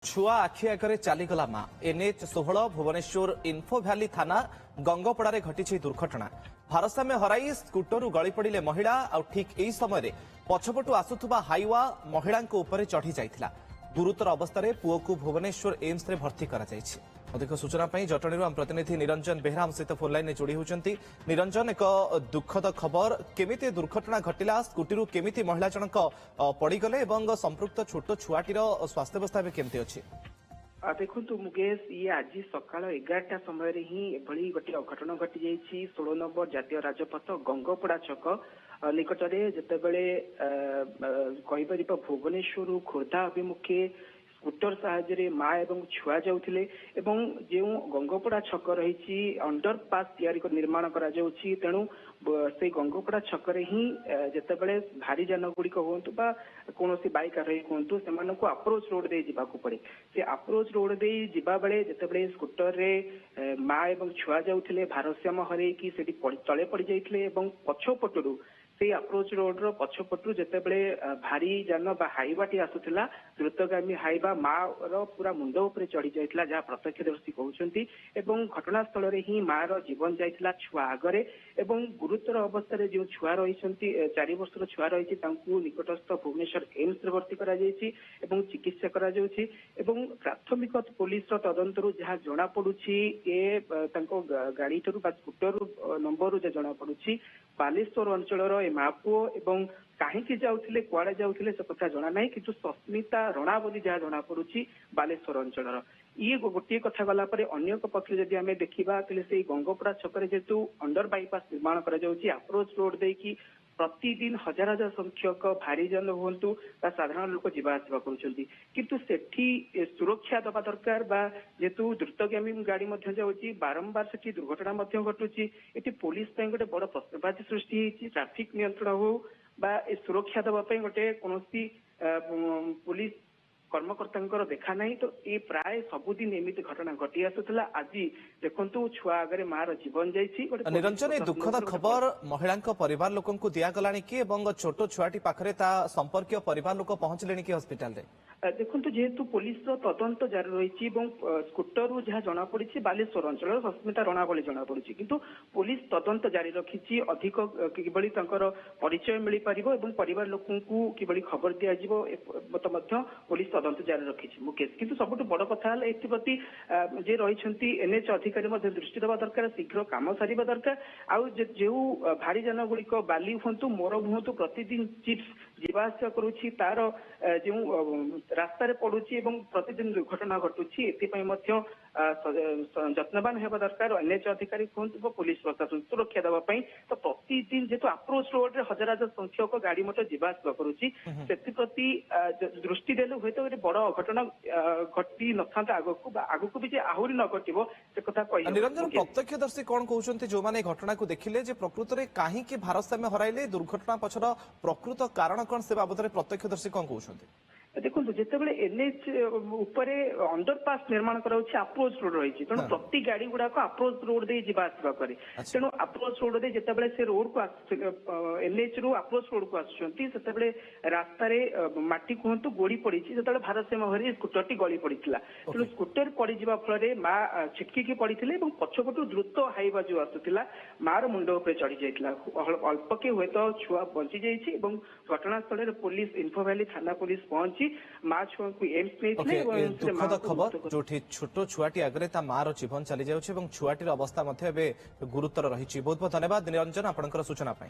छुआ आखि आगे चलीगला मां एनएच 16 भुवनेश्वर इन्फो भ्याली थाना गंगपड़ारे घटी दुर्घटना भारसाम्य हराई स्कूटर गली पड़े महिला और ठीक यही समय पछपटू आसुवा हाइवा महिला चढ़ी जाइथिला। गुरुतर अवस्था पुओ को भुवनेश्वर एम्स रे भर्ती करा जायछि। अधिक सूचना जटणी आम प्रतिनिधि निरंजन बेहरा आम सहित फोन लाइन जोड़ी होती। निरंजन, एक दुखद खबर, केमिति दुर्घटना घटिला, स्कूटी केमिति महिला जनक पड़गले और संपृक्त छोट छुआटीर स्वास्थ्यावस्था केमती अच्छी? देखु मुकेश, ये आज सकाल 11टा समय ही एभली गोटे अघटन घटी जाइछि। 16 नंबर जातीय राजपथ गंगपड़ा छक निकटरे जितेबले कहीपर भुवनेश्वर खोर्धा अभिमुखे स्कूटर साहाय्य माँ एवं छुआ जाउथिले एवं जो गंगपड़ा छक रही अंडरपास तैयारी निर्माण करा जाउछि। तेणु से गंगपड़ा छकरे ही जितेबले भारी जान गुड़िक हूँ बा कौन बाइक आरोही हूँ से अप्रोच रोड दे जावाक पड़े। से अप्रोच रोड दे जिबा बेले जितेबले स्कूटर रे माँ एवं छुआ जाउथिले भारसाम्य हरैकी सेठी तले पड़ जाइथिले एवं पछपटरू से अप्रोच रोड रो पछपटू जितेबले भारी जान बा हाइवाटी आसुथिला द्रुतगामी हाइवा माँ रो पूरा मुंड उपरे चढ़ी जाइथिला, जहाँ प्रत्यक्षदर्शी कहउछंती। एवं घटनास्थल रे ही माँ रो जीवन जाइथिला छुआ आगरे एवं गुरुतर अवस्था रे जो छुआ रहिसंती 4 वर्षर छुआ रहिछि तांकू निकटस्थ भुवनेश्वर एम्स रे भर्ती करा जाइछि एवं चिकित्सा करा जाउछि। एवं प्राथमिक पुलिस रो तदंतरु जहाँ जणा पडुछि ए तांको गाड़ी ठरु बा स्कूटर नंबर जे जणा पडुछि बालेश्वर अंचल मापुओ एवं कहीं जाउथिले कुआडे जाउथिले से कथा जना नाही, किंतु सस्मिता रणा बोली जहाँ जना पडुछि बालेश्वर अंचल। ये गोटे कथा गला परे अन्य पक्ष जदि आमे देखिबा तले से गंगपड़ा छकरे जेतु अंडर बाईपास निर्माण करा जाउछि अप्रोच रोड देकी प्रतिदिन हजार हजार संख्यक भारी जन हूँ साधारण लोक जीवा आसवा करुँच, किंतु सेठी सुरक्षा दबा दरकार बा जेतु द्रुतगामी गाड़ी जाऊँगी बारंबार से दुर्घटना घटुची। ये पुलिस गोटे बड़ प्रश्नवाची सृष्टि होती। ट्राफिक नियंत्रण हो बा सुरक्षा दवाई गोटे कौन पुलिस कर्मकर्ता देखा ना, तो ये प्राय सबुदिन एमती घटना घटी आसूला। आज देखु छुआ आगे मार जीवन जाइछि। निरंजन, दुखद खबर महिला परिवार लोक दिगला कि छोट छुआटी पाखे संपर्क परिवार लोक पहुंचले कि हस्पिटाल रे? देखु जेहेतु पुलिस तदंत जारी रही स्कूटर जहाँ जना पड़ी बालेश्वर अंचल सस्मिता रणा बोली जना पड़ी, किंतु पुलिस तदंत जारी रखी अधिक किभली परिचय मिल पार और परिवार लोक किभली खबर दिज्व पुलिस तदंत जारी रखी मुकेश। किंतु सबुठ बड़ कथा एप्रति जे रही एनएच अधिकारी दृष्टि देवा दरकार, शीघ्र कम सारिबा दरकार। आउ जो भारी जान गुड़िक बाली हूँ मोर हूँ प्रतिदिन चिप्स जीवा आसा करुच्ची तार जो रास्तार पड़ुची एवं प्रतिदिन दुर्घटना घटुची, एथिपाई जत्नवान होगा दरकार एनएच अधिकारी कहतु पुलिस प्रशासन सुरक्षा देवाई। तो प्रतिदिन जेहेतु अप्रोच रोड रे हजार हजार संख्यक गाड़ी मटर जीवा आसा करुच्ची से दृष्टि देले हुए तो बड़ अघटना घटी न था आगक भी आहरी न घट से कथा कह। निरंजन, प्रत्यक्षदर्शी कौन कहते जो मैंने घटना को देखिले प्रकृत में कहीं भारसाम्य हराइले दुर्घटना पछर प्रकृत कारण कौन से बाबद प्रत्यक्षदर्शी कौन कहते? देखो जितेबाला एनएच उपरे अंडरपास निर्माण कराउछि अप्रोच रोड रही, तेणु प्रति गाड़ी गुड़ाक अप्रोच रोड दे जीवा आसवा करे। तेणु अप्रोच रोड दे जितेबाला से रोड को एनएच रु अप्रोच रोड को आसुछंती सेतेबाला रास्ता रे माटी कहतु गोड़ी पड़ी सेतेबाला भारसाम्य हरि स्कूटर टी गली पड़ीथिला। तेणु स्कूटर पड़ी जीवा फल माँ छिटकी पड़ीथिले एवं पछपटू द्रुत हाइवा जो आसुथिला मार मुंड उपरे चढ़ी जाइथिला। अल्पके हुए तो छुआ बंची जाइछि एवं घटनास्थल रे पुलिस इन्फो भ्याली थाना पुलिस पहुंची माँ छुआ को एम्स नहीं। दुखद खबर जो छोट छुआटी आगे मार जीवन चली जाउछि छुआटीर अवस्था गुरुतर रही। बहुत बहुत धन्यवाद निरंजन आपनकर सूचना पाई।